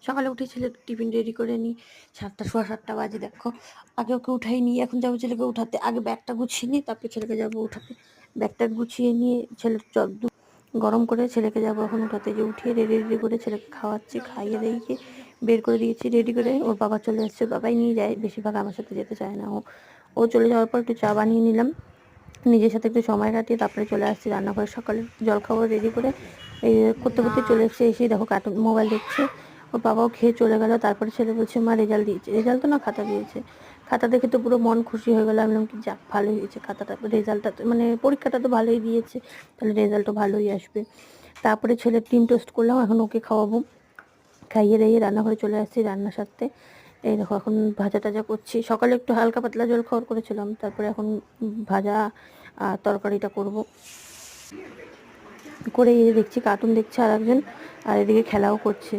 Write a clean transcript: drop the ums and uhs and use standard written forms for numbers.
সকালে উঠে ছেলের টিফিন রেডি করে নিই। ৭টা, সোয়া ৭টা বাজে দেখো। আগে ওকে উঠাই নিই, এখন যাবো ছেলেকে উঠাতে। আগে ব্যাগটা গুছিয়ে নিই, তারপরে ছেলেকে যাবো উঠাতে। ব্যাগটা গুছিয়ে নিয়ে ছেলের গরম করে ছেলেকে যাবো এখন উঠাতে। যে উঠিয়ে রেডি করে ছেলেকে খাওয়াচ্ছি, খাইয়ে দিয়েছি, বের করে দিয়েছি। রেডি করে ওর বাবা চলে এসছে, বাবাই নিয়ে যায়, বেশিরভাগ আমার সাথে যেতে চায় না। ও চলে যাওয়ার পর একটু চা বানিয়ে নিলাম, নিজের সাথে একটু সময় কাটিয়ে তারপরে চলে আসছি রান্নাঘরে। সকালের জলখাবার রেডি করে এই করতে করতে চলে এসেছে। এসেই দেখো কার্টুন মোবাইল দেখছে। ওর বাবাও খেয়ে চলে গেল। তারপরে ছেলে বলছে মা রেজাল্ট দিয়েছে। রেজাল্ট তো না, খাতা দিয়েছে। খাতা দেখে তো পুরো মন খুশি হয়ে গেল। আমি বললাম কি যাক, ভালোই হয়েছে, খাতাটা রেজাল্টটা মানে পরীক্ষাটা তো ভালোই দিয়েছে, তাহলে রেজাল্টও ভালোই আসবে। তারপরে ছেলের ডিম টোস্ট করলাম, এখন ওকে খাওয়াবো। খাইয়ে দিয়ে রান্নাঘরে চলে আসছি রান্না সারতে। এই দেখো এখন ভাজা টাজা করছি। সকালে একটু হালকা পাতলা জল খাওয়ার করেছিলাম, তারপরে এখন ভাজা আর তরকারিটা করব। করে এই দেখছি কার্টুন দেখছে আর একজন, আর এদিকে খেলাও করছে।